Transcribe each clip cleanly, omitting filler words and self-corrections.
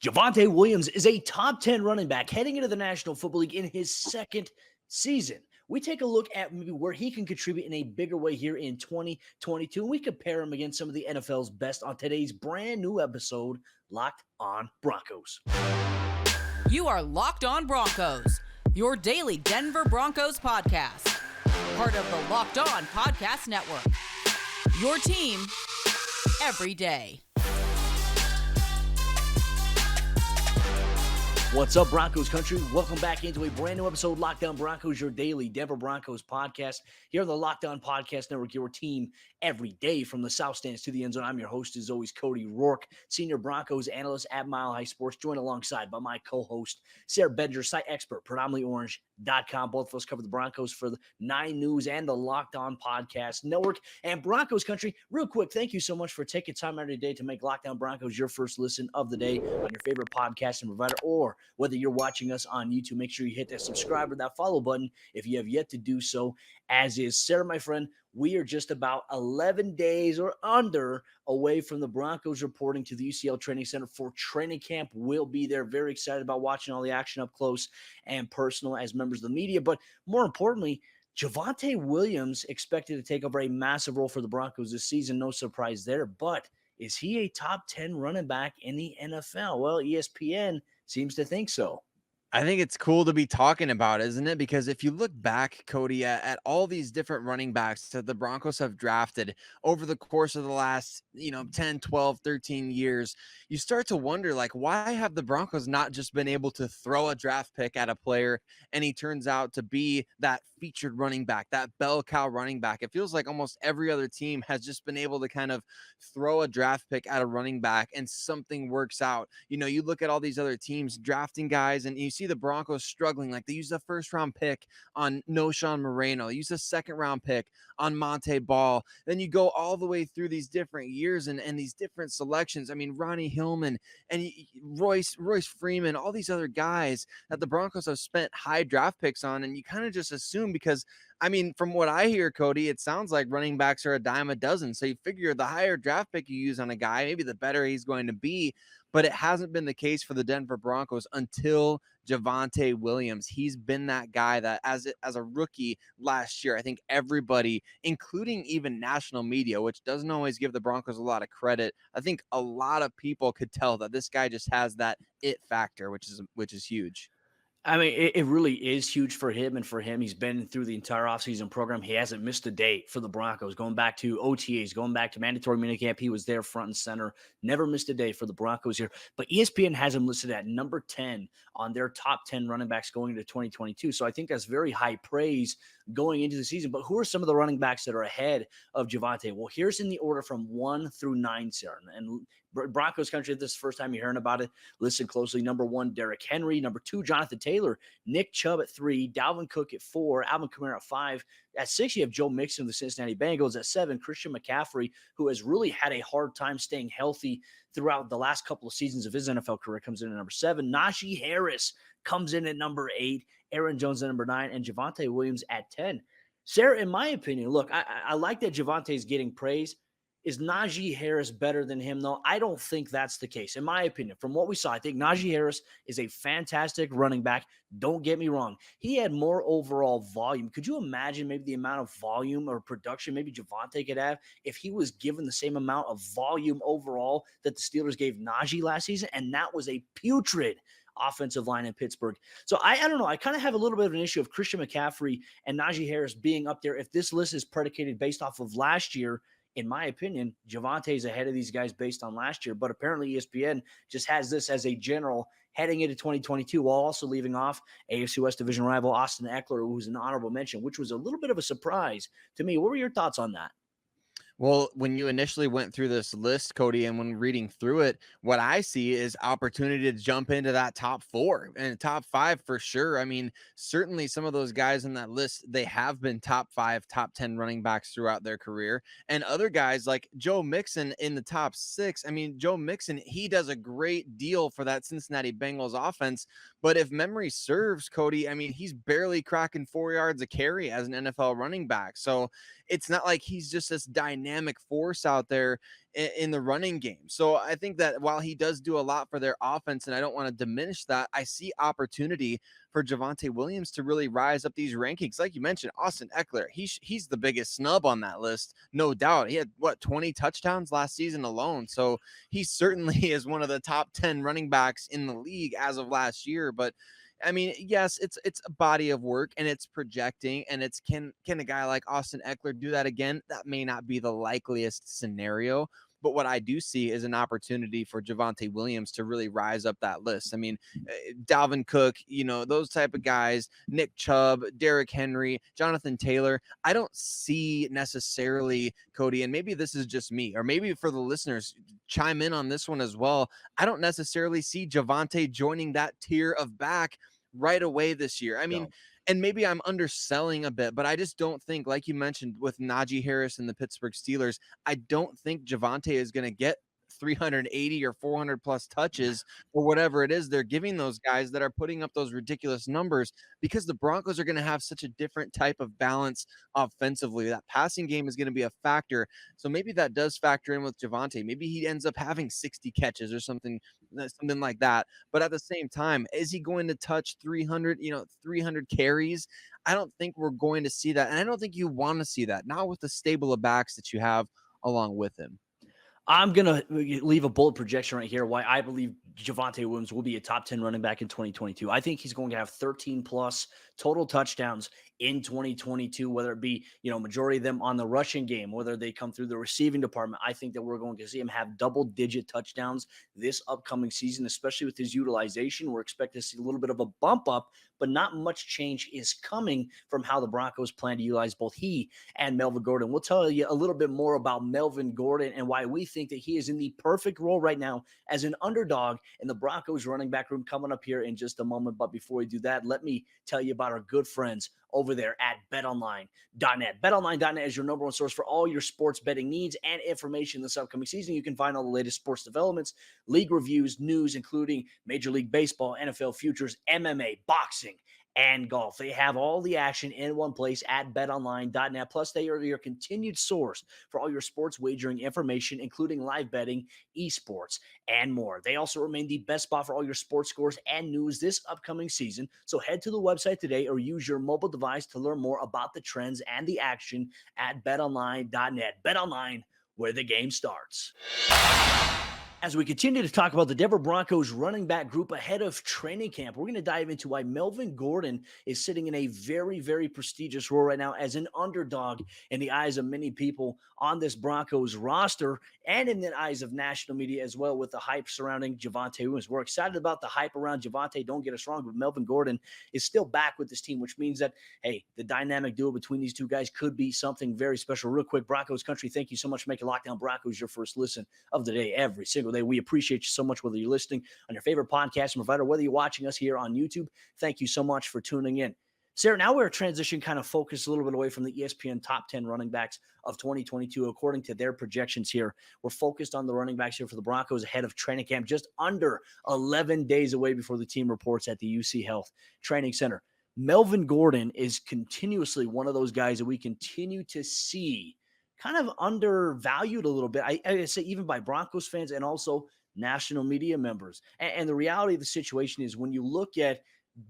Javonte Williams is a top 10 running back heading into the National Football League in his second season. We take a look at maybe where he can contribute in a bigger way here in 2022, and we compare him against some of the NFL's best on today's brand new episode, Locked on Broncos. You are Locked on Broncos, your daily Denver Broncos podcast, part of the Locked on Podcast Network. Your team every day. What's up, Broncos Country? Welcome back into a brand new episode of Locked on Broncos, your daily Denver Broncos podcast. Here on the Locked on Podcast Network, your team every day from the South Stands to the end zone. I'm your host, as always, Cody Roark, senior Broncos analyst at Mile High Sports, joined alongside by my co-host, Sayre, Bedinger, site expert, predominantlyorange.com. Both of us cover the Broncos for the 9 News and the Locked on Podcast Network. And Broncos Country, real quick, thank you so much for taking time out of your day to make Locked on Broncos your first listen of the day on your favorite podcast and provider, or whether you're watching us on YouTube, make sure you hit that subscribe or that follow button if you have yet to do so, as is Sayre, my friend. We are just about 11 days or under away from the Broncos reporting to the UCL Training Center for training camp. We'll be there. Very excited about watching all the action up close and personal as members of the media. But more importantly, Javonte Williams expected to take over a massive role for the Broncos this season. No surprise there. But is he a top 10 running back in the NFL? Well, ESPN seems to think so. I think it's cool to be talking about, isn't it? Because if you look back, Cody, at all these different running backs that the Broncos have drafted over the course of the last, 10, 12, 13 years, you start to wonder, like, why have the Broncos not just been able to throw a draft pick at a player and he turns out to be that featured running back, that bell cow running back? It feels like almost every other team has just been able to kind of throw a draft pick at a running back and something works out. You look at all these other teams drafting guys and you see the Broncos struggling. Like, they use the first round pick on Noshawn Moreno, use the second round pick on Monte Ball. Then you go all the way through these different years and these different selections. I mean, Ronnie Hillman and Royce Freeman, all these other guys that the Broncos have spent high draft picks on. And you kind of just assume, because I mean, from what I hear, Cody, it sounds like running backs are a dime a dozen. So you figure the higher draft pick you use on a guy, maybe the better he's going to be. But it hasn't been the case for the Denver Broncos until Javonte Williams. He's been that guy that as a rookie last year, I think everybody, including even national media, which doesn't always give the Broncos a lot of credit, I think a lot of people could tell that this guy just has that it factor, which is huge. I mean, it really is huge for him, and for him, he's been through the entire offseason program. He hasn't missed a day for the Broncos, going back to OTAs, going back to mandatory minicamp. He was there front and center, never missed a day for the Broncos here. But ESPN has him listed at number 10 on their top 10 running backs going into 2022. So I think that's very high praise going into the season. But who are some of the running backs that are ahead of Javonte? Well, here's in the order from 1 through 9, Sayre. And Broncos Country, if this is the first time you're hearing about it, listen closely. Number 1, Derrick Henry. Number 2, Jonathan Taylor. Nick Chubb at 3. Dalvin Cook at 4. Alvin Kamara at 5. At 6, you have Joe Mixon of the Cincinnati Bengals. At 7, Christian McCaffrey, who has really had a hard time staying healthy throughout the last couple of seasons of his NFL career, comes in at number 7. Najee Harris comes in at number 8. Aaron Jones at number 9. And Javonte Williams at 10. Sayre, in my opinion, look, I like that Javonte is getting praise. Is Najee Harris better than him, though? I don't think that's the case. In my opinion, from what we saw, I think Najee Harris is a fantastic running back. Don't get me wrong. He had more overall volume. Could you imagine maybe the amount of volume or production maybe Javonte could have if he was given the same amount of volume overall that the Steelers gave Najee last season? And that was a putrid offensive line in Pittsburgh. So I don't know. I kind of have a little bit of an issue of Christian McCaffrey and Najee Harris being up there. If this list is predicated based off of last year, in my opinion, Javonte is ahead of these guys based on last year, but apparently ESPN just has this as a general heading into 2022, while also leaving off AFC West division rival Austin Eckler, who's an honorable mention, which was a little bit of a surprise to me. What were your thoughts on that? Well, when you initially went through this list, Cody, and when reading through it, what I see is opportunity to jump into that top 4 and top 5 for sure. I mean, certainly some of those guys in that list, they have been top 5, top 10 running backs throughout their career. And other guys like Joe Mixon in the top 6. I mean, Joe Mixon, he does a great deal for that Cincinnati Bengals offense. But if memory serves, Cody, I mean, he's barely cracking 4 yards a carry as an NFL running back. So it's not like he's just this dynamic dynamic force out there in the running game. So I think that while he does do a lot for their offense, and I don't want to diminish that, I see opportunity for Javonte Williams to really rise up these rankings. Like you mentioned, Austin Eckler, he's the biggest snub on that list, no doubt. He had 20 touchdowns last season alone. So he certainly is one of the top 10 running backs in the league as of last year. But I mean, yes, it's a body of work and it's projecting, and it's can a guy like Austin Eckler do that again? That may not be the likeliest scenario. But what I do see is an opportunity for Javonte Williams to really rise up that list. I mean, Dalvin Cook, those type of guys, Nick Chubb, Derrick Henry, Jonathan Taylor. I don't see necessarily, Cody, and maybe this is just me, or maybe for the listeners, chime in on this one as well. I don't necessarily see Javonte joining that tier of back right away this year. I mean, and maybe I'm underselling a bit, but I just don't think, like you mentioned with Najee Harris and the Pittsburgh Steelers, I don't think Javonte is going to get 380 or 400 plus touches or whatever it is they're giving those guys that are putting up those ridiculous numbers, because the Broncos are going to have such a different type of balance offensively. That passing game is going to be a factor. So maybe that does factor in with Javonte. Maybe he ends up having 60 catches or something like that. But at the same time, is he going to touch 300 carries? I don't think we're going to see that. And I don't think you want to see that, not with the stable of backs that you have along with him. I'm going to leave a bold projection right here why I believe Javonte Williams will be a top 10 running back in 2022. I think he's going to have 13 plus total touchdowns in 2022, whether it be, majority of them on the rushing game, whether they come through the receiving department. I think that we're going to see him have double-digit touchdowns this upcoming season, especially with his utilization. We're expecting to see a little bit of a bump up, but not much change is coming from how the Broncos plan to utilize both he and Melvin Gordon. We'll tell you a little bit more about Melvin Gordon and why we think that he is in the perfect role right now as an underdog in the Broncos running back room coming up here in just a moment. But before we do that, let me tell you about our good friends over there at betonline.net. Betonline.net is your number one source for all your sports betting needs and information this upcoming season. You can find all the latest sports developments, league reviews, news, including Major League Baseball, NFL futures, MMA, boxing, and golf. They have all the action in one place at betonline.net. Plus, they are your continued source for all your sports wagering information, including live betting, esports, and more. They also remain the best spot for all your sports scores and news this upcoming season. So head to the website today or use your mobile device to learn more about the trends and the action at betonline.net. BetOnline, where the game starts. As we continue to talk about the Denver Broncos running back group ahead of training camp, we're going to dive into why Melvin Gordon is sitting in a very, very prestigious role right now as an underdog in the eyes of many people on this Broncos roster and in the eyes of national media as well, with the hype surrounding Javonte Williams. We're excited about the hype around Javonte, don't get us wrong, but Melvin Gordon is still back with this team, which means that, hey, the dynamic duo between these two guys could be something very special. Real quick, Broncos Country, thank you so much for making Locked On Broncos your first listen of the day every single day. We appreciate you so much, whether you're listening on your favorite podcast provider, whether you're watching us here on YouTube. Thank you so much for tuning in. Sayre, now we're transitioning kind of focus a little bit away from the ESPN top 10 running backs of 2022. According to their projections here, we're focused on the running backs here for the Broncos ahead of training camp, just under 11 days away before the team reports at the UC Health Training Center. Melvin Gordon is continuously one of those guys that we continue to see kind of undervalued a little bit. I say even by Broncos fans and also national media members. And the reality of the situation is, when you look at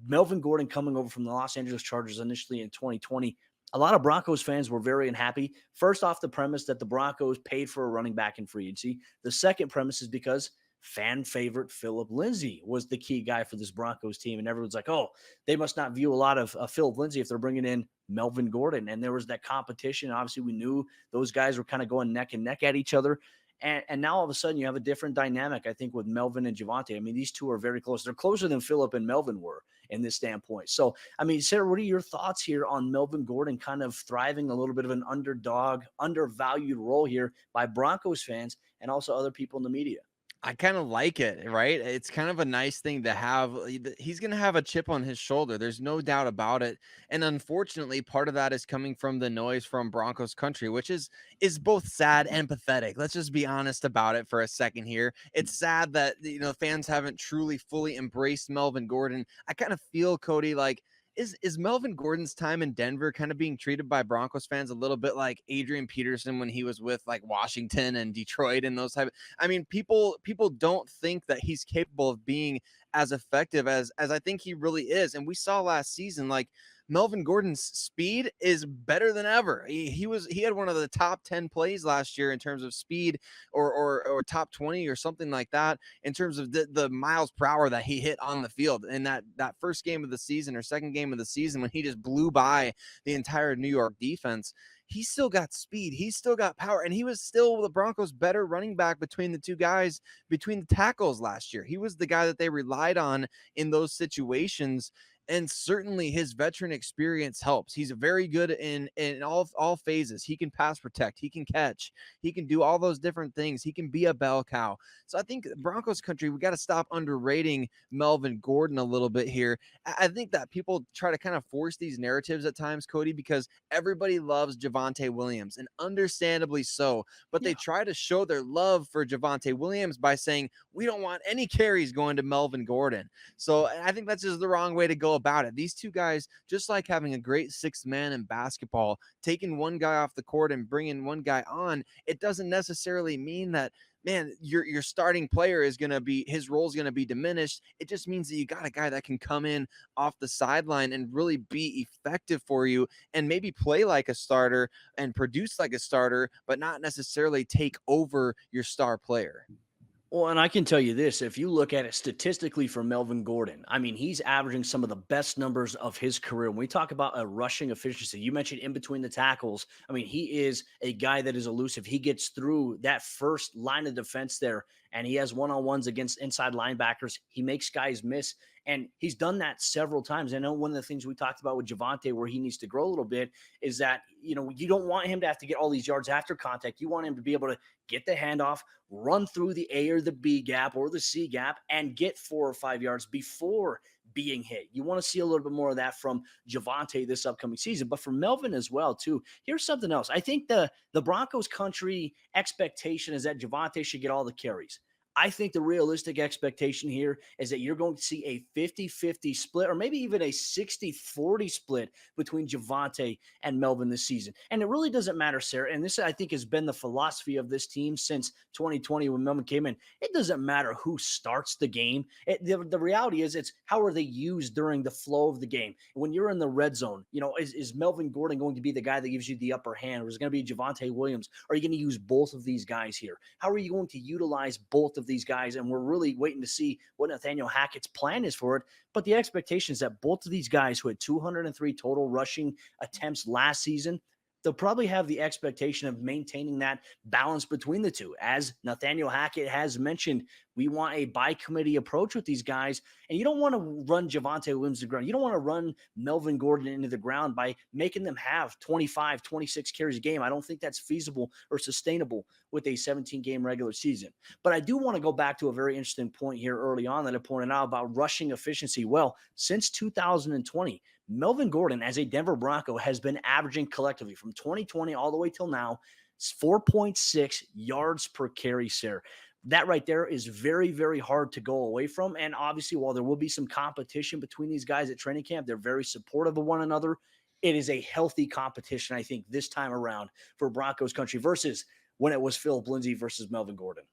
Melvin Gordon coming over from the Los Angeles Chargers initially in 2020, a lot of Broncos fans were very unhappy. First off, the premise that the Broncos paid for a running back in free agency. The second premise is because fan favorite Phillip Lindsay was the key guy for this Broncos team. And everyone's like, oh, they must not view a lot of Phillip Lindsay if they're bringing in Melvin Gordon. And there was that competition. Obviously, we knew those guys were kind of going neck and neck at each other. And now all of a sudden you have a different dynamic, I think, with Melvin and Javonte. I mean, these two are very close. They're closer than Phillip and Melvin were in this standpoint. So, I mean, Sayre, what are your thoughts here on Melvin Gordon kind of thriving a little bit of an underdog, undervalued role here by Broncos fans and also other people in the media? I kind of like it, right? It's kind of a nice thing to have. He's going to have a chip on his shoulder. There's no doubt about it. And unfortunately, part of that is coming from the noise from Broncos Country, which is both sad and pathetic. Let's just be honest about it for a second here. It's sad that, fans haven't truly fully embraced Melvin Gordon. I kind of feel, Cody, like is Melvin Gordon's time in Denver kind of being treated by Broncos fans a little bit like Adrian Peterson when he was with like Washington and Detroit and those type of, I mean, people don't think that he's capable of being as effective as I think he really is. And we saw last season, like, Melvin Gordon's speed is better than ever. He had one of the top 10 plays last year in terms of speed, or top 20 or something like that, in terms of the miles per hour that he hit on the field in that first game of the season or second game of the season when he just blew by the entire New York defense. He's still got speed. He's still got power. And he was still the Broncos' better running back between the two guys, between the tackles last year. He was the guy that they relied on in those situations. And certainly his veteran experience helps. He's very good in all phases. He can pass protect. He can catch. He can do all those different things. He can be a bell cow. So I think Broncos country, we got to stop underrating Melvin Gordon a little bit here. I think that people try to kind of force these narratives at times, Cody, because everybody loves Javonte Williams, and understandably so. But they try to show their love for Javonte Williams by saying, we don't want any carries going to Melvin Gordon. So I think that's just the wrong way to go about it. These two guys, just like having a great sixth man in basketball, taking one guy off the court and bringing one guy on, it doesn't necessarily mean that, man, your starting player is going to be, his role is going to be diminished. It just means that you got a guy that can come in off the sideline and really be effective for you and maybe play like a starter and produce like a starter, but not necessarily take over your star player. Well, and I can tell you this, if you look at it statistically for Melvin Gordon, I mean, he's averaging some of the best numbers of his career. When we talk about a rushing efficiency, you mentioned in between the tackles. I mean, he is a guy that is elusive. He gets through that first line of defense there, and he has one-on-ones against inside linebackers. He makes guys miss, and he's done that several times. I know one of the things we talked about with Javonte where he needs to grow a little bit is that, you know, you don't want him to have to get all these yards after contact. You want him to be able to get the handoff, run through the A or the B gap or the C gap, and get 4 or 5 yards before being hit. You want to see a little bit more of that from Javonte this upcoming season, but for Melvin as well too. Here's something else. I think the Broncos country expectation is that Javonte should get all the carries. I think the realistic expectation here is that you're going to see a 50-50 split, or maybe even a 60-40 split between Javonte and Melvin this season. And it really doesn't matter, Sayre. And this, I think, has been the philosophy of this team since 2020 when Melvin came in. It doesn't matter who starts the game. The reality is it's how are they used during the flow of the game. When you're in the red zone, you know, is Melvin Gordon going to be the guy that gives you the upper hand, or is it going to be Javonte Williams? Are you going to use both of these guys here? How are you going to utilize both of these guys? And we're really waiting to see what Nathaniel Hackett's plan is for it. But the expectation is that both of these guys who had 203 total rushing attempts last season, they'll probably have the expectation of maintaining that balance between the two. As Nathaniel Hackett has mentioned, we want a by-committee approach with these guys, and you don't want to run Javonte Williams to the ground. You don't want to run Melvin Gordon into the ground by making them have 25, 26 carries a game. I don't think that's feasible or sustainable with a 17-game regular season. But I do want to go back to a very interesting point here early on that I pointed out about rushing efficiency. Well, since 2020, Melvin Gordon, as a Denver Bronco, has been averaging collectively from 2020 all the way till now 4.6 yards per carry, Sayre. That right there is very, very hard to go away from. And obviously, while there will be some competition between these guys at training camp, they're very supportive of one another. It is a healthy competition, I think, this time around for Broncos country versus when it was Philip Lindsay versus Melvin Gordon.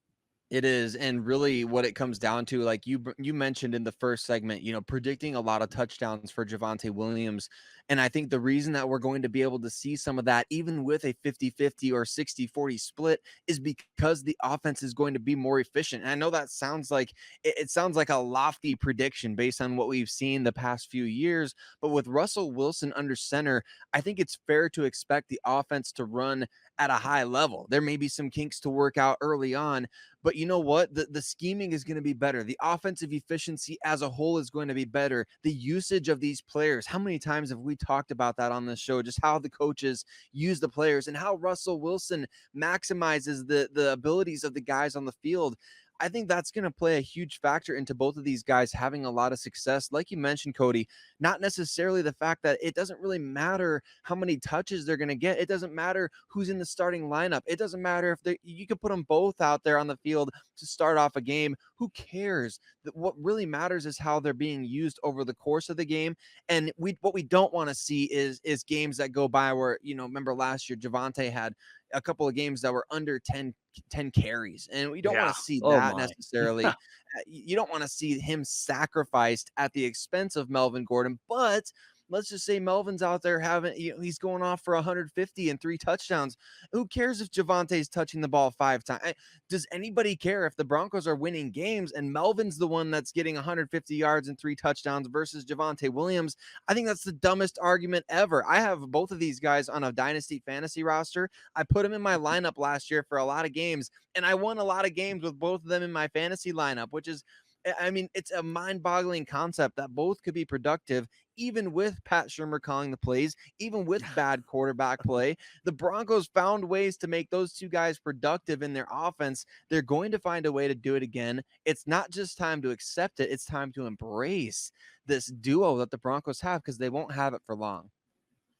It is. And really what it comes down to, like you mentioned in the first segment, you know, predicting a lot of touchdowns for Javonte Williams. And I think the reason that we're going to be able to see some of that, even with a 50-50 or 60-40 split, is because the offense is going to be more efficient. And I know that sounds like it sounds like a lofty prediction based on what we've seen the past few years. But with Russell Wilson under center, I think it's fair to expect the offense to run at a high level. There may be some kinks to work out early on, but you know what? The scheming is going to be better. The offensive efficiency as a whole is going to be better. The usage of these players. How many times have we talked about that on this show? Just how the coaches use the players and how Russell Wilson maximizes the abilities of the guys on the field. I think that's going to play a huge factor into both of these guys having a lot of success. Like you mentioned, Cody, not necessarily the fact that it doesn't really matter how many touches they're going to get. It doesn't matter who's in the starting lineup. It doesn't matter if you could put them both out there on the field to start off a game. Who cares? What really matters is how they're being used over the course of the game. And what we don't want to see is games that go by where, remember last year Javonte had a couple of games that were under 10 carries, and we don't want Yeah. to see Oh that my. necessarily. You don't want to see him sacrificed at the expense of Melvin Gordon, but let's just say Melvin's out there he's going off for 150 and 3 touchdowns. Who cares if Javonte's touching the ball 5 times? Does anybody care if the Broncos are winning games and Melvin's the one that's getting 150 yards and 3 touchdowns versus Javonte Williams? I think that's the dumbest argument ever. I have both of these guys on a dynasty fantasy roster. I put them in my lineup last year for a lot of games, and I won a lot of games with both of them in my fantasy lineup, which is, it's a mind-boggling concept that both could be productive, even with Pat Shurmur calling the plays, even with bad quarterback play. The Broncos found ways to make those two guys productive in their offense. They're going to find a way to do it again. It's not just time to accept it. It's time to embrace this duo that the Broncos have, because they won't have it for long.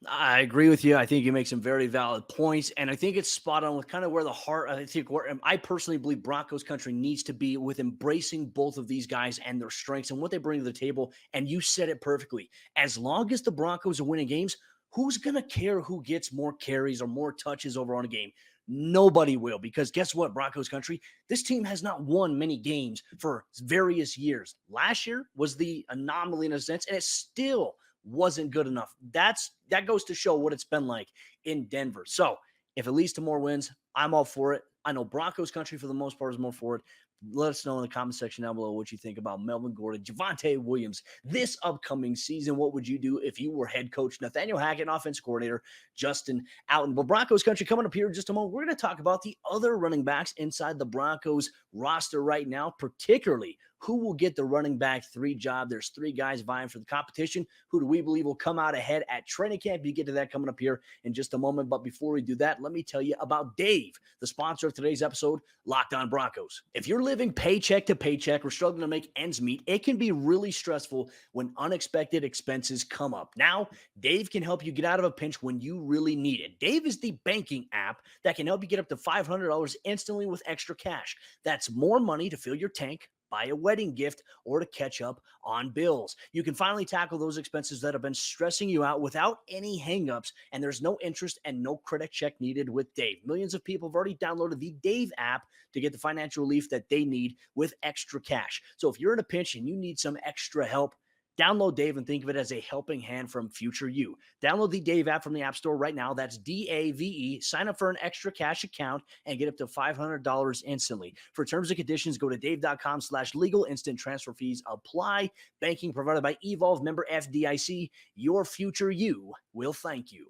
I agree with you. I think you make some very valid points, and I think it's spot on with kind of where the heart, I think, where I personally believe Broncos country needs to be, with embracing both of these guys and their strengths and what they bring to the table. And you said it perfectly. As long as the Broncos are winning games, who's going to care who gets more carries or more touches over on a game? Nobody will, because guess what, Broncos country? This team has not won many games for various years. Last year was the anomaly in a sense, and it still wasn't good enough. That goes to show what it's been like in Denver. So if it leads to more wins, I'm all for it. I know Broncos country for the most part is more for it. Let us know in the comment section down below what you think about Melvin Gordon, Javonte Williams this upcoming season. What would you do if you were head coach Nathaniel Hackett, offense coordinator Justin Outen? Well, Broncos country, coming up here in just a moment, we're going to talk about the other running backs inside the Broncos roster right now, particularly who will get the running back 3 job. There's 3 guys vying for the competition. Who do we believe will come out ahead at training camp? You get to that coming up here in just a moment. But before we do that, let me tell you about Dave, the sponsor of today's episode, Locked On Broncos. If you're living paycheck to paycheck or struggling to make ends meet, it can be really stressful when unexpected expenses come up. Now, Dave can help you get out of a pinch when you really need it. Dave is the banking app that can help you get up to $500 instantly with extra cash. That's more money to fill your tank, buy a wedding gift, or to catch up on bills. You can finally tackle those expenses that have been stressing you out without any hangups, and there's no interest and no credit check needed with Dave. Millions of people have already downloaded the Dave app to get the financial relief that they need with extra cash. So if you're in a pinch and you need some extra help, download Dave and think of it as a helping hand from future you. Download the Dave app from the App Store right now. That's DAVE. Sign up for an extra cash account and get up to $500 instantly. For terms and conditions, go to dave.com/legal. Instant transfer fees apply. Banking provided by Evolve, member FDIC. Your future you will thank you.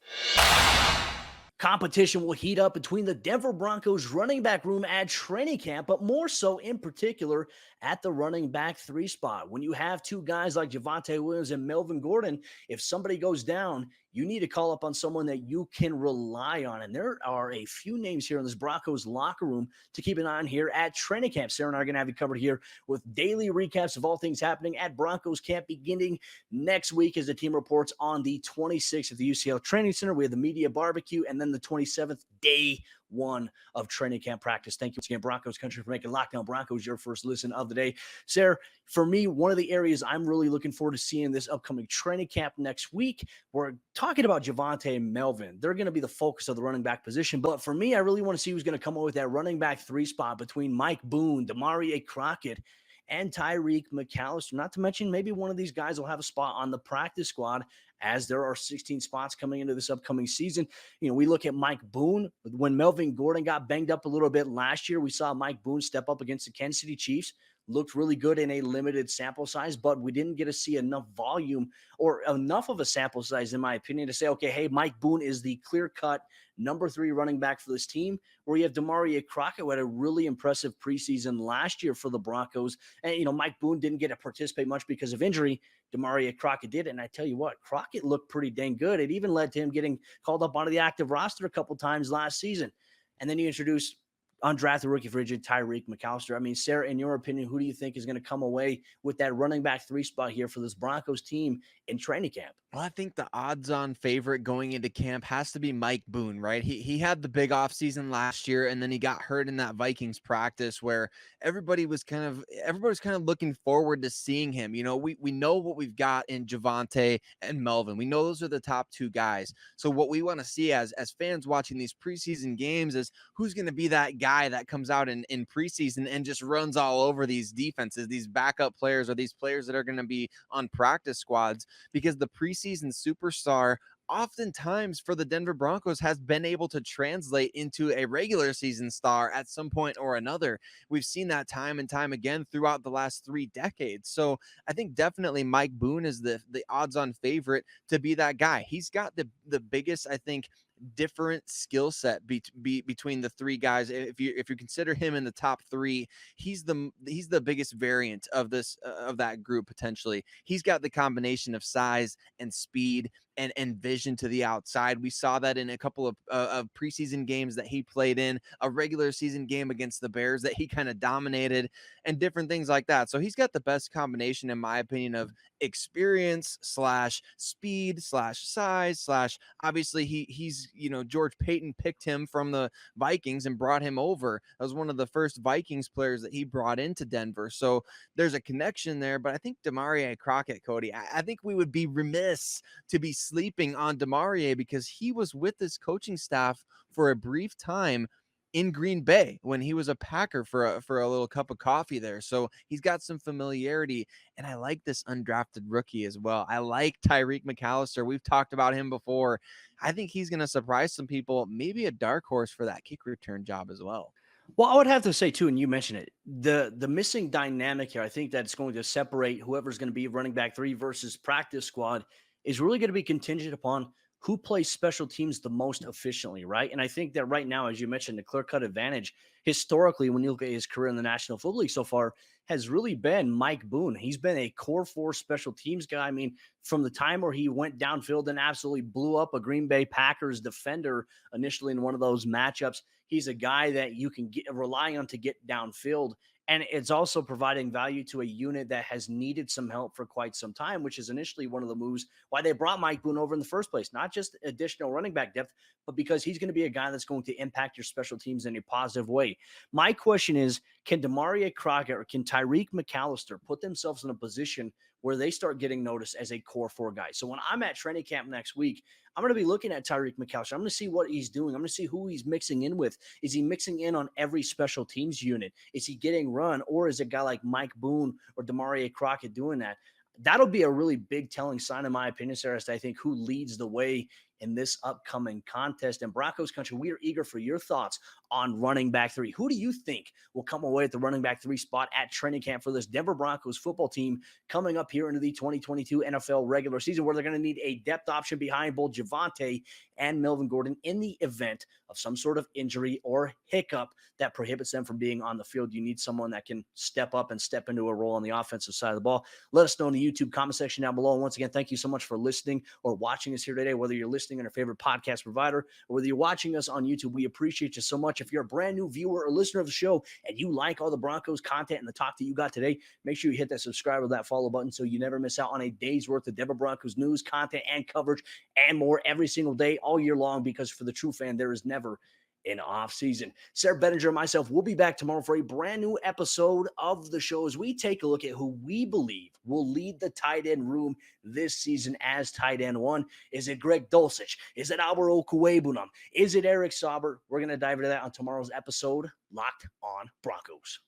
Competition will heat up between the Denver Broncos running back room at training camp, but more so in particular at the running back 3 spot. When you have 2 guys like Javonte Williams and Melvin Gordon, if somebody goes down, you need to call up on someone that you can rely on. And there are a few names here in this Broncos locker room to keep an eye on here at training camp. Sayre and I are going to have you covered here with daily recaps of all things happening at Broncos camp beginning next week as the team reports on the 26th at the UCL Training Center. We have the media barbecue, and then the 27th, day 1 of training camp practice. Thank you once again, Broncos country, for making Locked On Broncos your first listen of the day. Sayre, for me, one of the areas I'm really looking forward to seeing this upcoming training camp next week, we're talking about Javonte and Melvin. They're going to be the focus of the running back position. But for me, I really want to see who's going to come up with that running back 3 spot between Mike Boone, Demarie Crockett, and Tyreek McAllister. Not to mention, maybe one of these guys will have a spot on the practice squad, as there are 16 spots coming into this upcoming season. You know, we look at Mike Boone. When Melvin Gordon got banged up a little bit last year, we saw Mike Boone step up against the Kansas City Chiefs. Looked really good in a limited sample size, but we didn't get to see enough volume or enough of a sample size, in my opinion, to say, okay, hey, Mike Boone is the clear-cut number 3 running back for this team, where you have Demarie Crockett, who had a really impressive preseason last year for the Broncos. And, you know, Mike Boone didn't get to participate much because of injury. Demarie Crockett did. And I tell you what, Crockett looked pretty dang good. It even led to him getting called up onto the active roster a couple times last season. And then you introduce undrafted rookie free agent Tyreek McAllister. I mean, Sayre, in your opinion, who do you think is going to come away with that running back 3 spot here for this Broncos team in training camp? Well, I think the odds-on favorite going into camp has to be Mike Boone, right? He had the big offseason last year, and then he got hurt in that Vikings practice where everybody was kind of looking forward to seeing him. You know, we know what we've got in Javonte and Melvin. We know those are the top two guys. So what we want to see as fans watching these preseason games is who's going to be that guy that comes out in preseason and just runs all over these defenses, these backup players, or these players that are going to be on practice squads, because the preseason superstar oftentimes for the Denver Broncos has been able to translate into a regular season star at some point or another. We've seen that time and time again throughout the last 3 decades. So I think definitely Mike Boone is the odds-on favorite to be that guy. He's got the biggest, I think, different skill set between the 3 guys. If you consider him in the top 3, he's the biggest variant of this of that group potentially. He's got the combination of size and speed and vision to the outside. We saw that in a couple of preseason games that he played in, a regular season game against the Bears that he kind of dominated, and different things like that. So he's got the best combination, in my opinion, of experience slash speed slash size slash, obviously he's George Payton picked him from the Vikings and brought him over. That was one of the first Vikings players that he brought into Denver. So there's a connection there. But I think Demarie Crockett, Cody, I think we would be remiss to be sleeping on Demarie, because he was with this coaching staff for a brief time in Green Bay when he was a Packer for a little cup of coffee there. So he's got some familiarity, and I like this undrafted rookie as well. I like Tyreek McAllister. We've talked about him before. I think he's going to surprise some people, maybe a dark horse for that kick return job as well. Well, I would have to say too, and you mentioned it, the missing dynamic here, I think that's going to separate whoever's going to be running back 3 versus practice squad is really going to be contingent upon who plays special teams the most efficiently, right? And I think that right now, as you mentioned, the clear-cut advantage historically, when you look at his career in the National Football League so far, has really been Mike Boone. He's been a core 4 special teams guy. I mean, from the time where he went downfield and absolutely blew up a Green Bay Packers defender initially in one of those matchups, he's a guy that you can rely on to get downfield. And it's also providing value to a unit that has needed some help for quite some time, which is initially one of the moves why they brought Mike Boone over in the first place. Not just additional running back depth, but because he's going to be a guy that's going to impact your special teams in a positive way. My question is, can Demarie Crockett or can Tyreek McAllister put themselves in a position where they start getting noticed as a core 4 guy? So when I'm at training camp next week, I'm going to be looking at Tyreek McAllister. I'm going to see what he's doing. I'm going to see who he's mixing in with. Is he mixing in on every special teams unit? Is he getting run? Or is a guy like Mike Boone or Demarie Crockett doing that? That'll be a really big telling sign, in my opinion, Sayre, as to I think who leads the way in this upcoming contest. And Broncos Country, we are eager for your thoughts on running back 3. Who do you think will come away at the running back 3 spot at training camp for this Denver Broncos football team coming up here into the 2022 NFL regular season, where they're going to need a depth option behind both Javonte and Melvin Gordon in the event of some sort of injury or hiccup that prohibits them from being on the field? You need someone that can step up and step into a role on the offensive side of the ball. Let us know in the YouTube comment section down below. And once again, thank you so much for listening or watching us here today, whether you're listening on your favorite podcast provider or whether you're watching us on YouTube. We appreciate you so much. If you're a brand new viewer or listener of the show and you like all the Broncos content and the talk that you got today, make sure you hit that subscribe or that follow button so you never miss out on a day's worth of Denver Broncos news, content, and coverage and more every single day all year long, because for the true fan, there is never an off season. Sayre, Bedinger, and myself will be back tomorrow for a brand new episode of the show as we take a look at who we believe will lead the tight end room this season as tight end 1. Is it Greg Dulcich? Is it Alvaro Cuebunam? Is it Eric Sauber? We're going to dive into that on tomorrow's episode, Locked on Broncos.